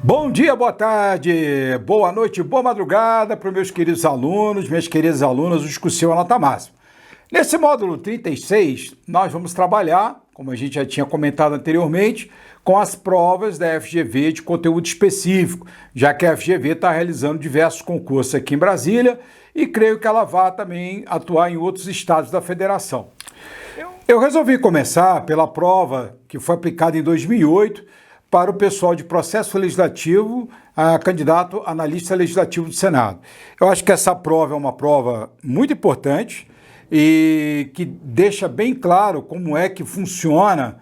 Bom dia, boa tarde, boa noite, boa madrugada para os meus queridos alunos, minhas queridas alunas, os com seu nota máxima. Nesse módulo 36, nós vamos trabalhar, como a gente já tinha comentado anteriormente, com as provas da FGV de conteúdo específico, já que a FGV está realizando diversos concursos aqui em Brasília e creio que ela vai também atuar em outros estados da federação. Eu resolvi começar pela prova que foi aplicada em 2008, para o pessoal de processo legislativo, candidato analista legislativo do Senado. Eu acho que essa prova é uma prova muito importante e que deixa bem claro como é que funciona,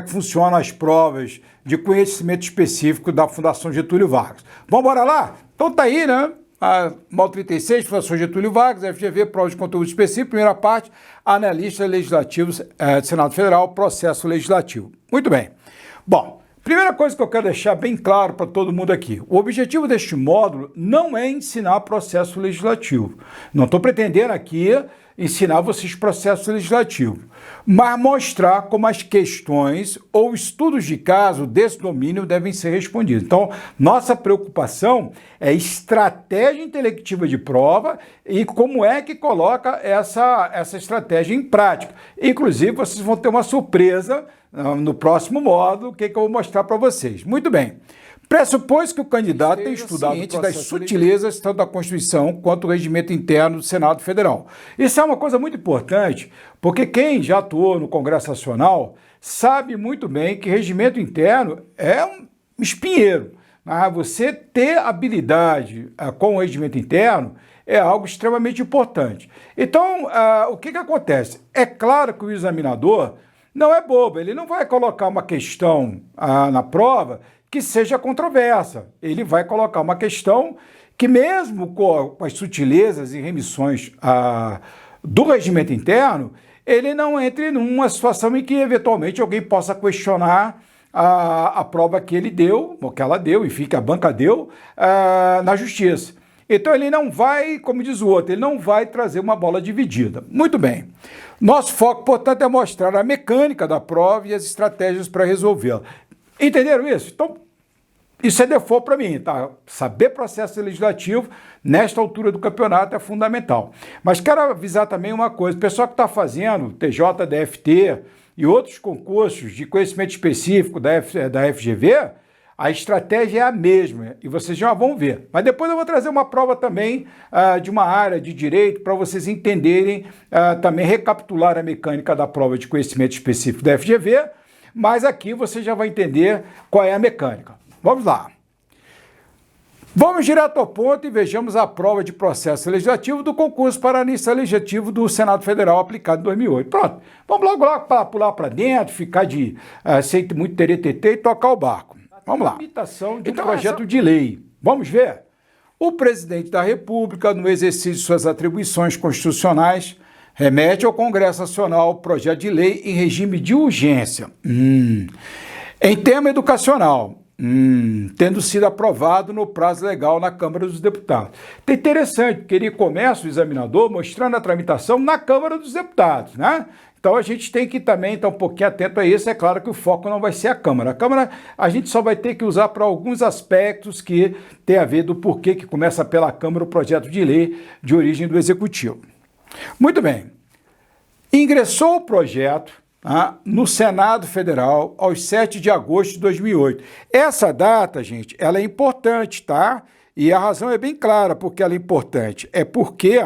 funcionam as provas de conhecimento específico da Fundação Getúlio Vargas. Vamos embora lá? Então tá aí, né? Módulo 36, Fundação Getúlio Vargas, FGV, prova de conteúdo específico, primeira parte, analista legislativo do Senado Federal, processo legislativo. Muito bem. Bom, primeira coisa que eu quero deixar bem claro para todo mundo aqui, o objetivo deste módulo não é ensinar processo legislativo. Não estou pretendendo aqui ensinar vocês processo legislativo, mas mostrar como as questões ou estudos de caso desse domínio devem ser respondidos. Então, nossa preocupação é estratégia intelectiva de prova e como é que coloca essa estratégia em prática. Inclusive, vocês vão ter uma surpresa no próximo módulo, que eu vou mostrar para vocês. Muito bem. Pressupõe-se que o candidato tem estudado das sutilezas tanto da Constituição quanto do regimento interno do Senado Federal. Isso é uma coisa muito importante, porque quem já atuou no Congresso Nacional sabe muito bem que regimento interno é um espinheiro. Você ter habilidade com o regimento interno é algo extremamente importante. Então, o que acontece? É claro que o examinador não é bobo, ele não vai colocar uma questão na prova que seja controversa. Ele vai colocar uma questão que mesmo com as sutilezas e remissões do regimento interno, ele não entre numa situação em que eventualmente alguém possa questionar a prova que ele deu, ou que ela deu, enfim, que a banca deu, na justiça. Então ele não vai, como diz o outro, ele não vai trazer uma bola dividida. Muito bem. Nosso foco, portanto, é mostrar a mecânica da prova e as estratégias para resolvê-la. Entenderam isso? Então, isso é default para mim, tá? Saber processo legislativo nesta altura do campeonato é fundamental. Mas quero avisar também uma coisa, o pessoal que está fazendo TJ, DFT e outros concursos de conhecimento específico da FGV, a estratégia é a mesma e vocês já vão ver. Mas depois eu vou trazer uma prova também de uma área de direito para vocês entenderem, também recapitular a mecânica da prova de conhecimento específico da FGV, mas aqui você já vai entender qual é a mecânica. Vamos lá. Vamos direto ao ponto e vejamos a prova de processo legislativo do concurso para analista legislativo do Senado Federal aplicado em 2008. Pronto, vamos logo lá pular para dentro, ficar sem muito teretetê e tocar o barco. Vamos lá. Imitação de um projeto de lei. Vamos ver? O presidente da República, no exercício de suas atribuições constitucionais, remete ao Congresso Nacional projeto de lei em regime de urgência. Em tema educacional, tendo sido aprovado no prazo legal na Câmara dos Deputados. É interessante, porque ele começa o examinador mostrando a tramitação na Câmara dos Deputados, né? Então a gente tem que também estar um pouquinho atento a isso. É claro que o foco não vai ser a Câmara. A Câmara a gente só vai ter que usar para alguns aspectos que tem a ver do porquê que começa pela Câmara o projeto de lei de origem do Executivo. Muito bem. Ingressou o projeto no Senado Federal aos 7 de agosto de 2008. Essa data, gente, ela é importante, tá? E a razão é bem clara porque ela é importante. É porque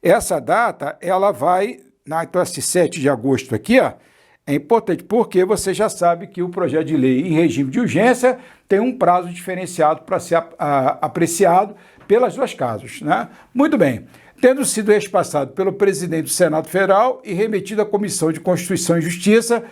essa data, ela vai... Então, esse 7 de agosto aqui, é importante porque você já sabe que o projeto de lei em regime de urgência tem um prazo diferenciado para ser apreciado pelas duas casas, né? Muito bem. Tendo sido repassado pelo presidente do Senado Federal e remetido à Comissão de Constituição e Justiça,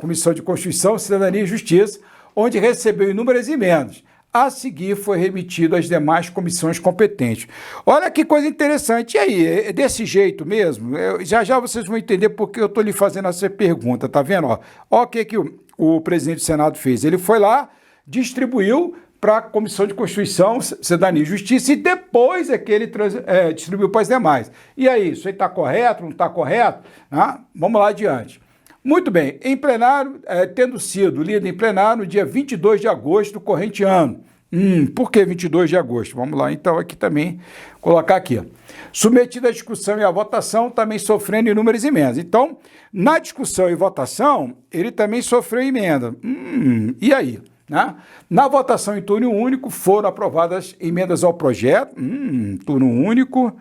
Comissão de Constituição, Cidadania e Justiça, onde recebeu inúmeras emendas. A seguir foi remetido às demais comissões competentes. Olha que coisa interessante. E aí, é desse jeito mesmo? Já vocês vão entender porque eu estou lhe fazendo essa pergunta, tá vendo? Olha o que o presidente do Senado fez. Ele foi lá, distribuiu para a Comissão de Constituição, Cidadania e Justiça e depois é que ele distribuiu para as demais. E aí, isso aí está correto, não está correto? Vamos lá adiante. Muito bem, em plenário, tendo sido lido em plenário no dia 22 de agosto do corrente ano. Por que 22 de agosto? Vamos lá, então, aqui também, colocar aqui. Submetido à discussão e à votação, também sofrendo inúmeras emendas. Então, na discussão e votação, ele também sofreu emenda. E aí? Né? Na votação em turno único, foram aprovadas emendas ao projeto. Turno único.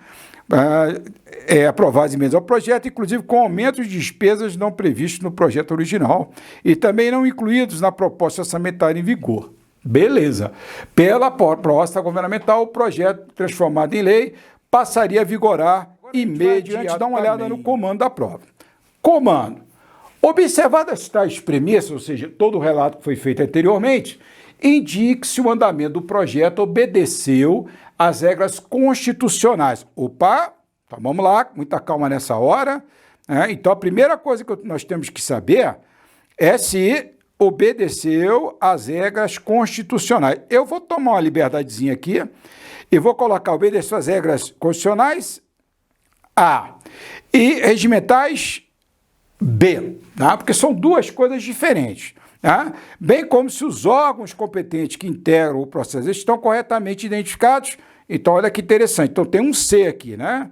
Aprovadas emendas ao projeto, inclusive com aumentos de despesas não previstos no projeto original e também não incluídos na proposta orçamentária em vigor. Beleza. Pela proposta governamental, o projeto transformado em lei passaria a vigorar imediatamente. Dá uma olhada no comando da prova. Comando. Observadas tais premissas, ou seja, todo o relato que foi feito anteriormente, indique se o andamento do projeto obedeceu às regras constitucionais. Opa, então vamos lá, muita calma nessa hora. Então, a primeira coisa que nós temos que saber é se obedeceu às regras constitucionais. Eu vou tomar uma liberdadezinha aqui e vou colocar obedeceu às regras constitucionais A e regimentais B, tá? Porque são duas coisas diferentes. Tá? Bem como se os órgãos competentes que integram o processo estão corretamente identificados. Então, olha que interessante. Então, tem um C aqui, né?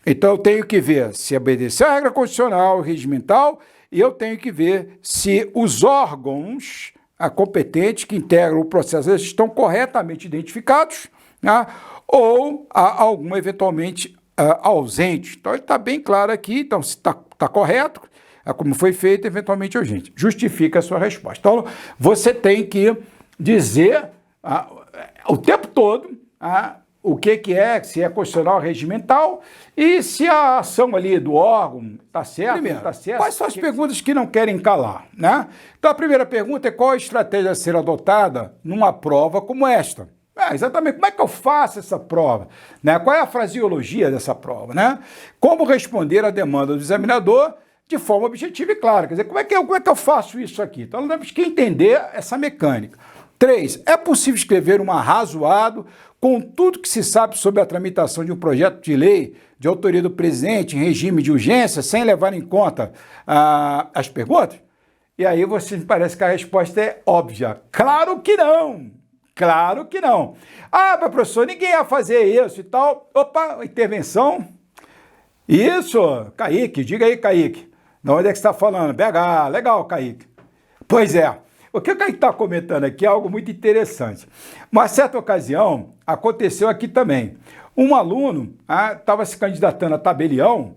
Então, eu tenho que ver se obedeceu à regra constitucional, regimental, e eu tenho que ver se os órgãos competentes que integram o processo estão corretamente identificados, né? Ou há algum eventualmente ausente. Então, ele está bem claro aqui. Então, se está correto, como foi feito, eventualmente urgente. Justifica a sua resposta. Então, você tem que dizer o tempo todo o que é, se é constitucional, regimental, e se a ação ali do órgão está certa. Primeiro, tá certo, quais são as perguntas que não querem calar, né? Então, a primeira pergunta é qual a estratégia a ser adotada numa prova como esta? Exatamente, como é que eu faço essa prova? Né? Qual é a fraseologia dessa prova? Né? Como responder à demanda do examinador de forma objetiva e clara. Quer dizer, como é que eu faço isso aqui? Então, nós temos que entender essa mecânica. 3. É possível escrever um arrazoado com tudo que se sabe sobre a tramitação de um projeto de lei de autoria do presidente em regime de urgência, sem levar em conta as perguntas? E aí você parece que a resposta é óbvia. Claro que não! Claro que não. Mas professor, ninguém ia fazer isso e tal. Opa, intervenção. Isso, Kaique, diga aí, Kaique. De onde é que você está falando? BH, legal, Kaique. Pois é, o que o Kaique está comentando aqui é algo muito interessante. Uma certa ocasião, aconteceu aqui também. Um aluno estava se candidatando a tabelião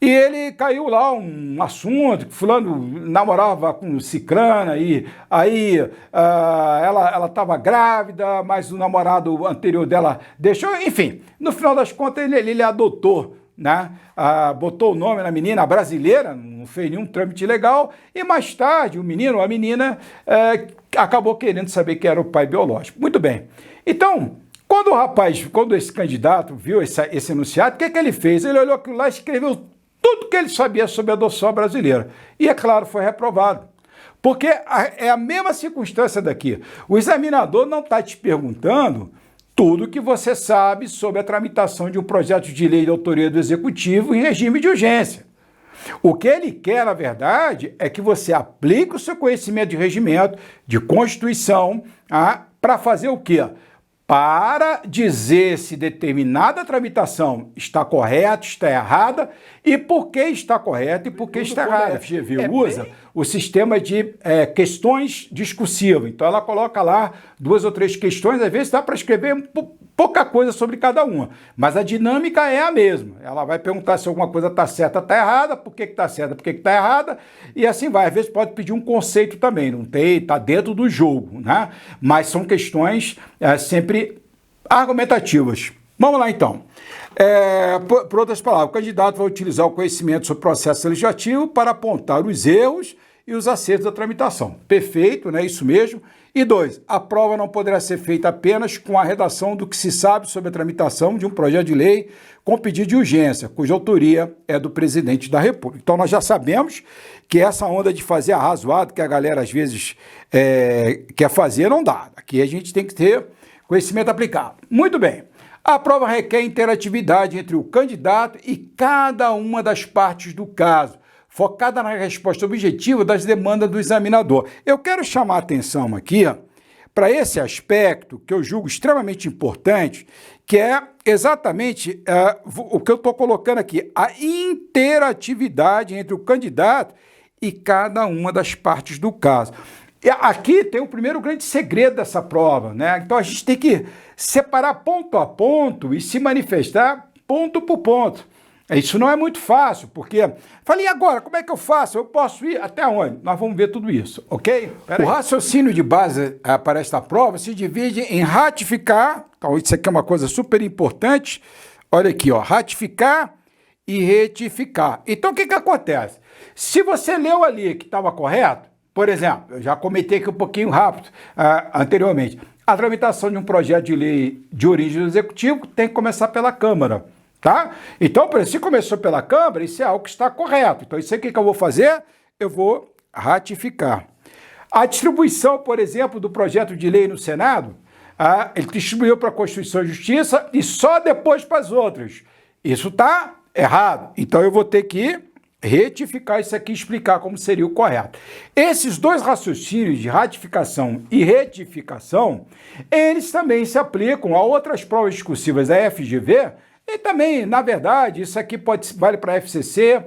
e ele caiu lá um assunto, que fulano namorava com cicrana, e aí ela estava grávida, mas o namorado anterior dela deixou, enfim, no final das contas ele adotou, né? Botou o nome na menina brasileira, não fez nenhum trâmite legal, e mais tarde o menino ou a menina acabou querendo saber quem era o pai biológico. Muito bem. Então, quando esse candidato viu esse enunciado, o que ele fez? Ele olhou aquilo lá e escreveu tudo que ele sabia sobre a adoção brasileira. E, é claro, foi reprovado. Porque é a mesma circunstância daqui. O examinador não está te perguntando tudo que você sabe sobre a tramitação de um projeto de lei de autoria do Executivo em regime de urgência. O que ele quer, na verdade, é que você aplique o seu conhecimento de regimento, de Constituição, para fazer o quê? Para dizer se determinada tramitação está correta, está errada, e por que está correta e por que está errada. A FGV usa o sistema de questões discursivas. Então, ela coloca lá 2 ou 3 questões, às vezes dá para escrever pouca coisa sobre cada uma, mas a dinâmica é a mesma. Ela vai perguntar se alguma coisa está certa, está errada, por que está certa, por que está errada, e assim vai. Às vezes pode pedir um conceito também, não tem, está dentro do jogo, né? Mas são questões sempre argumentativas. Vamos lá, então. Por outras palavras, o candidato vai utilizar o conhecimento sobre o processo legislativo para apontar os erros e os acertos da tramitação. Perfeito, né? Isso mesmo. E 2, a prova não poderá ser feita apenas com a redação do que se sabe sobre a tramitação de um projeto de lei com pedido de urgência, cuja autoria é do presidente da República. Então, nós já sabemos que essa onda de fazer arrazoado, que a galera às vezes quer fazer, não dá. Aqui a gente tem que ter conhecimento aplicado. Muito bem. A prova requer interatividade entre o candidato e cada uma das partes do caso, focada na resposta objetiva das demandas do examinador. Eu quero chamar a atenção aqui para esse aspecto que eu julgo extremamente importante, que é exatamente o que eu estou colocando aqui, a interatividade entre o candidato e cada uma das partes do caso. E aqui tem o primeiro grande segredo dessa prova, né? Então a gente tem que separar ponto a ponto e se manifestar ponto por ponto. Isso não é muito fácil, porque... Falei, e agora, como é que eu faço? Eu posso ir até onde? Nós vamos ver tudo isso, ok? O raciocínio de base para esta prova se divide em ratificar, então isso aqui é uma coisa super importante, olha aqui, ó, ratificar e retificar. Então, o que acontece? Se você leu ali que estava correto, por exemplo, eu já comentei aqui um pouquinho rápido anteriormente, a tramitação de um projeto de lei de origem do Executivo tem que começar pela Câmara. Tá? Então, se começou pela Câmara, isso é algo que está correto. Então, isso aqui que eu vou fazer, eu vou ratificar. A distribuição, por exemplo, do projeto de lei no Senado, ele distribuiu para a Constituição e Justiça e só depois para as outras. Isso está errado. Então, eu vou ter que retificar isso aqui e explicar como seria o correto. Esses dois raciocínios de ratificação e retificação, eles também se aplicam a outras provas discursivas da FGV. E também, na verdade, isso aqui vale para a FCC.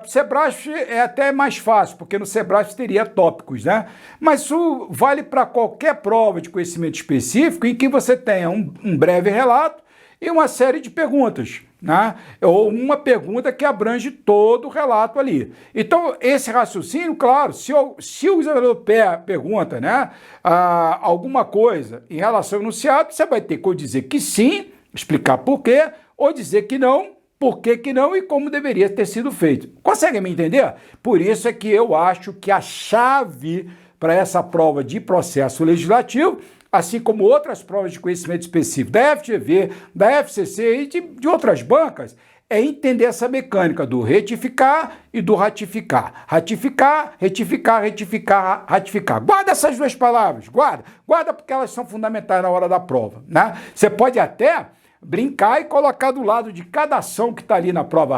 Sebrasp é até mais fácil, porque no Sebrasp teria tópicos, né? Mas isso vale para qualquer prova de conhecimento específico em que você tenha um breve relato e uma série de perguntas, né? Ou uma pergunta que abrange todo o relato ali. Então, esse raciocínio, claro, se o examinador pergunta, né, alguma coisa em relação ao enunciado, você vai ter que dizer que sim, explicar por quê, ou dizer que não, por que não e como deveria ter sido feito. Conseguem me entender? Por isso é que eu acho que a chave para essa prova de processo legislativo, assim como outras provas de conhecimento específico da FGV, da FCC e de outras bancas, é entender essa mecânica do retificar e do ratificar. Ratificar, retificar, retificar, ratificar. Guarda essas duas palavras, guarda porque elas são fundamentais na hora da prova, né? Você pode até brincar e colocar do lado de cada ação que está ali na prova,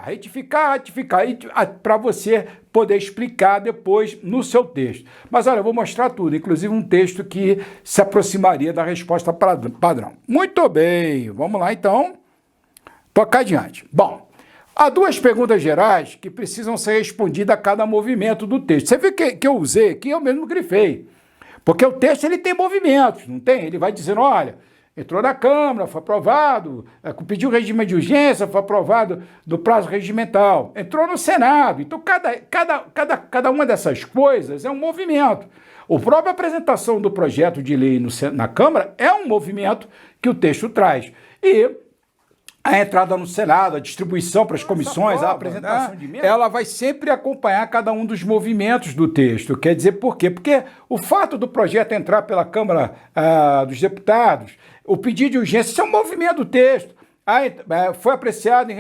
retificar, ratificar, para você poder explicar depois no seu texto. Mas olha, eu vou mostrar tudo, inclusive um texto que se aproximaria da resposta padrão. Muito bem, vamos lá então, tocar adiante. Bom, há duas perguntas gerais que precisam ser respondidas a cada movimento do texto. Você viu que eu usei aqui, eu mesmo grifei. Porque o texto ele tem movimentos, não tem? Ele vai dizendo, olha, entrou na Câmara, foi aprovado, pediu regime de urgência, foi aprovado do prazo regimental, entrou no Senado. Então, cada uma dessas coisas é um movimento. A própria apresentação do projeto de lei na Câmara é um movimento que o texto traz. E a entrada no Senado, a distribuição para as comissões, a apresentação de emendas, ela vai sempre acompanhar cada um dos movimentos do texto. Quer dizer, por quê? Porque o fato do projeto entrar pela Câmara dos Deputados, o pedido de urgência, isso é um movimento do texto. Foi apreciado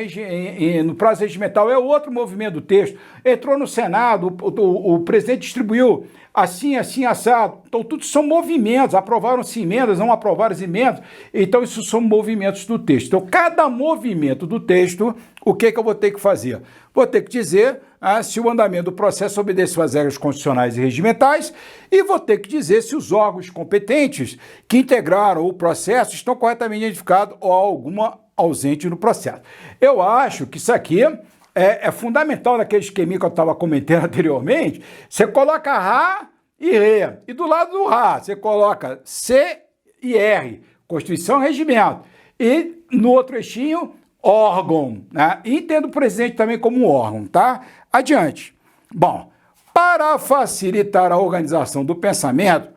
no prazo regimental, é outro movimento do texto. Entrou no Senado, o presidente distribuiu assim, assado. Então, tudo são movimentos. Aprovaram-se emendas, não aprovaram as emendas. Então, isso são movimentos do texto. Então, cada movimento do texto, o que eu vou ter que fazer? Vou ter que dizer se o andamento do processo obedeceu às regras constitucionais e regimentais e vou ter que dizer se os órgãos competentes que integraram o processo estão corretamente identificados ou alguma ausente no processo. Eu acho que isso aqui é fundamental naquele esqueminha que eu estava comentando anteriormente. Você coloca Rá e Rê. E do lado do Rá, você coloca C e R, Constituição e Regimento. E no outro eixinho, órgão, né? E entendo o presidente também como um órgão, tá? Adiante. Bom, para facilitar a organização do pensamento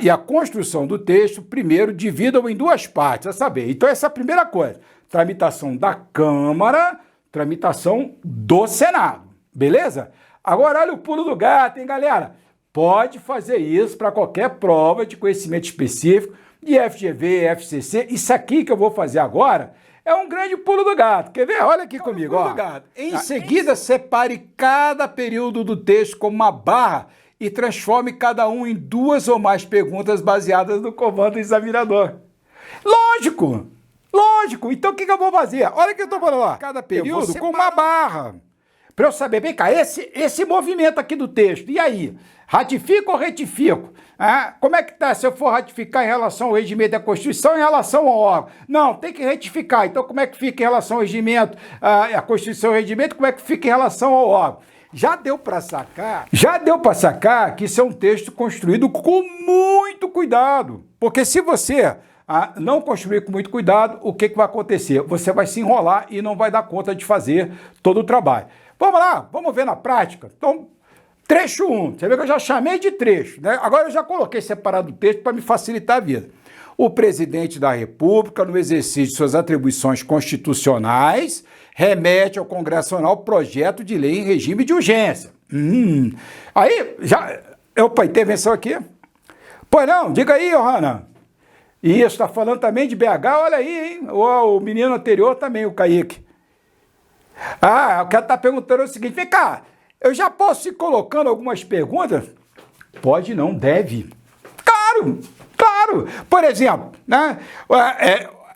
e a construção do texto, primeiro dividam em duas partes, a saber. Então, essa é a primeira coisa. Tramitação da Câmara, tramitação do Senado. Beleza? Agora, olha o pulo do gato, hein, galera? Pode fazer isso para qualquer prova de conhecimento específico de FGV, FCC. Isso aqui que eu vou fazer agora é um grande pulo do gato. Quer ver? Olha aqui comigo. Ó. Em seguida, separe cada período do texto como uma barra e transforme cada um em duas ou mais perguntas baseadas no comando do examinador. Lógico! Lógico, então o que eu vou fazer? Olha o que eu estou falando lá. Cada período com uma barra. Para eu saber, vem cá, esse movimento aqui do texto, e aí? Ratifico ou retifico? Como é que tá se eu for ratificar em relação ao regimento da Constituição, em relação ao órgão? Não, tem que retificar. Então, como é que fica em relação ao regimento, a Constituição e o regimento, como é que fica em relação ao órgão? Já deu para sacar que isso é um texto construído com muito cuidado. Porque se você não construir com muito cuidado, o que vai acontecer? Você vai se enrolar e não vai dar conta de fazer todo o trabalho. Vamos lá, vamos ver na prática. Então, trecho 1, você vê que eu já chamei de trecho, né? Agora eu já coloquei separado o texto para me facilitar a vida. O presidente da República, no exercício de suas atribuições constitucionais, remete ao Congresso Nacional projeto de lei em regime de urgência. Aí, já... Opa, intervenção aqui? Pois não, diga aí, Johanna. Isso, está falando também de BH, olha aí, hein? O menino anterior também, o Kaique. O cara está perguntando o seguinte, vem cá, eu já posso ir colocando algumas perguntas? Pode não, deve. Claro. Por exemplo, né,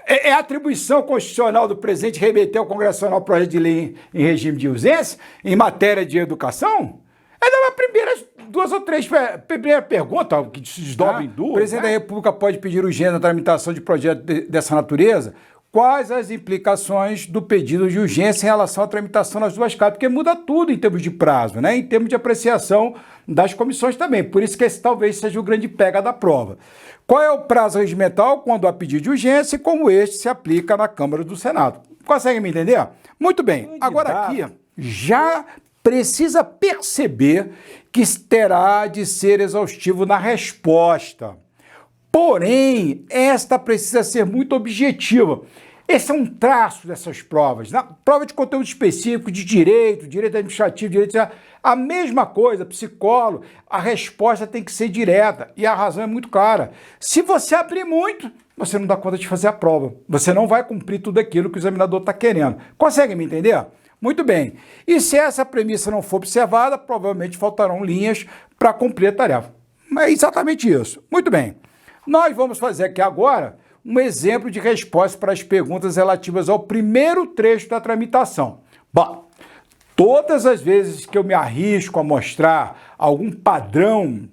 é atribuição constitucional do presidente remeter ao Congresso Nacional projeto de lei em regime de urgência em matéria de educação? É uma primeira, duas ou três primeira pergunta, que se desdobra em duas. O presidente da República pode pedir urgência na tramitação de projeto dessa natureza? Quais as implicações do pedido de urgência em relação à tramitação nas duas casas? Porque muda tudo em termos de prazo, né? Em termos de apreciação das comissões também. Por isso que esse talvez seja o grande pega da prova. Qual é o prazo regimental quando há pedido de urgência e como este se aplica na Câmara do Senado? Consegue me entender? Muito bem. Agora aqui já precisa perceber que terá de ser exaustivo na resposta. Porém, esta precisa ser muito objetiva. Esse é um traço dessas provas. Na prova de conteúdo específico, de direito administrativo, a mesma coisa, psicólogo, a resposta tem que ser direta e a razão é muito clara. Se você abrir muito, você não dá conta de fazer a prova. Você não vai cumprir tudo aquilo que o examinador está querendo. Consegue me entender? Muito bem. E se essa premissa não for observada, provavelmente faltarão linhas para cumprir a tarefa. É exatamente isso. Muito bem. Nós vamos fazer aqui agora um exemplo de resposta para as perguntas relativas ao primeiro trecho da tramitação. Bom, todas as vezes que eu me arrisco a mostrar algum padrão,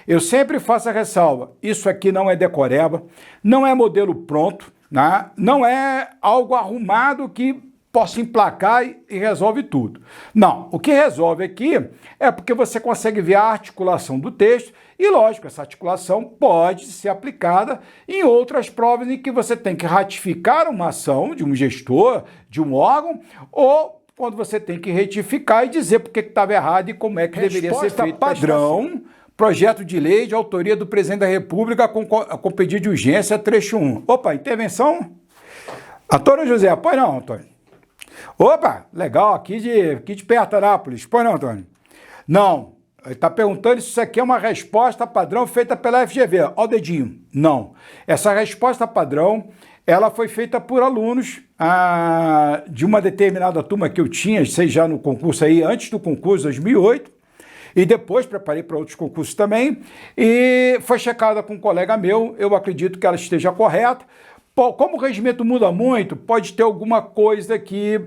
eu sempre faço a ressalva. Isso aqui não é decoreba, não é modelo pronto, não é algo arrumado que possa emplacar e resolve tudo. Não, o que resolve aqui é porque você consegue ver a articulação do texto e, lógico, essa articulação pode ser aplicada em outras provas em que você tem que ratificar uma ação de um gestor, de um órgão, ou quando você tem que retificar e dizer por que estava errado e como é que deveria ser feito. Padrão, projeto de lei de autoria do presidente da República com pedido de urgência, trecho 1. Opa, intervenção? Antônio José, pois não, Antônio? Opa, legal, aqui de perto, Anápolis. Pois não, Antônio? Não. Ele está perguntando se isso aqui é uma resposta padrão feita pela FGV. Olha o dedinho. Não. Essa resposta padrão, ela foi feita por alunos de uma determinada turma que eu tinha, sei já no concurso aí, antes do concurso, 2008, e depois preparei para outros concursos também, e foi checada com um colega meu, eu acredito que ela esteja correta. Como o regimento muda muito, pode ter alguma coisa que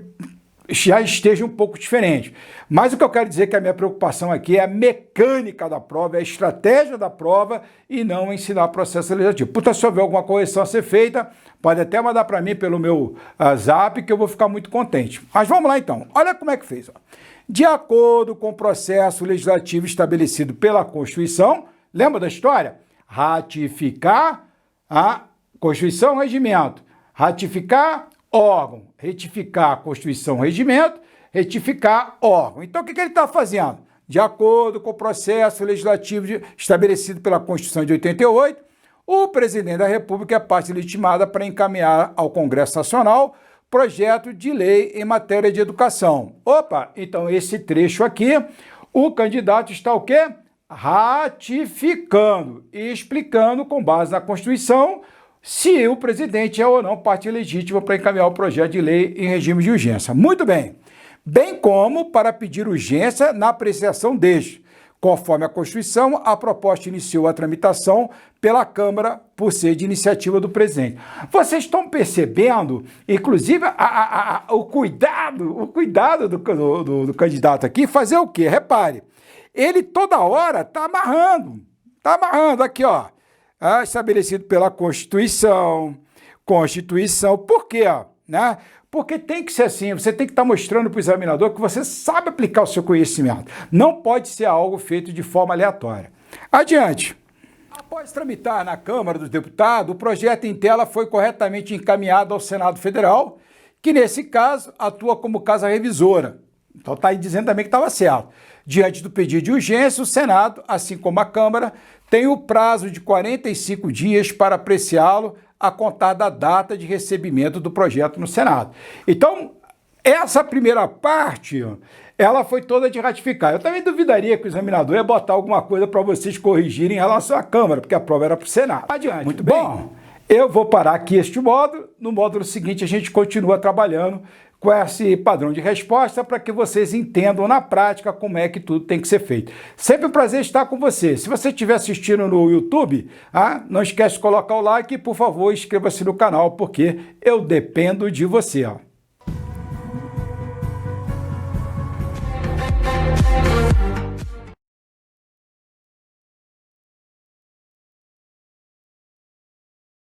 já esteja um pouco diferente. Mas o que eu quero dizer é que a minha preocupação aqui é a mecânica da prova, é a estratégia da prova e não ensinar processo legislativo. Portanto, se houver alguma correção a ser feita, pode até mandar para mim pelo meu zap que eu vou ficar muito contente. Mas vamos lá então. Olha como é que fez. De acordo com o processo legislativo estabelecido pela Constituição, lembra da história? Ratificar a Constituição, regimento. Ratificar, órgão. Retificar, Constituição, regimento. Retificar, órgão. Então, o que ele está fazendo? De acordo com o processo legislativo estabelecido pela Constituição de 88, o presidente da República é parte legitimada para encaminhar ao Congresso Nacional projeto de lei em matéria de educação. Opa, então esse trecho aqui, o candidato está o quê? Ratificando e explicando com base na Constituição se o presidente é ou não parte legítima para encaminhar o projeto de lei em regime de urgência. Muito bem. Bem como para pedir urgência na apreciação deste, Conforme a Constituição, a proposta iniciou a tramitação pela Câmara por ser de iniciativa do presidente. Vocês estão percebendo, inclusive, o cuidado do candidato aqui, fazer o quê? Repare, ele toda hora está amarrando, aqui, ó, estabelecido pela Constituição, por quê, né? Porque tem que ser assim, você tem que estar mostrando para o examinador que você sabe aplicar o seu conhecimento. Não pode ser algo feito de forma aleatória. Adiante. Após tramitar na Câmara dos Deputados, o projeto em tela foi corretamente encaminhado ao Senado Federal, que nesse caso atua como casa revisora. Então está aí dizendo também que estava certo. Diante do pedido de urgência, o Senado, assim como a Câmara, tem o prazo de 45 dias para apreciá-lo a contar da data de recebimento do projeto no Senado. Então, essa primeira parte, ela foi toda de ratificar. Eu também duvidaria que o examinador ia botar alguma coisa para vocês corrigirem em relação à Câmara, porque a prova era para o Senado. Adiante. Muito bem. Bom, eu vou parar aqui este módulo. No módulo seguinte, a gente continua trabalhando com esse padrão de resposta para que vocês entendam na prática como é que tudo tem que ser feito. Sempre um prazer estar com você. Se você estiver assistindo no YouTube, não esquece de colocar o like e, por favor, inscreva-se no canal, porque eu dependo de você.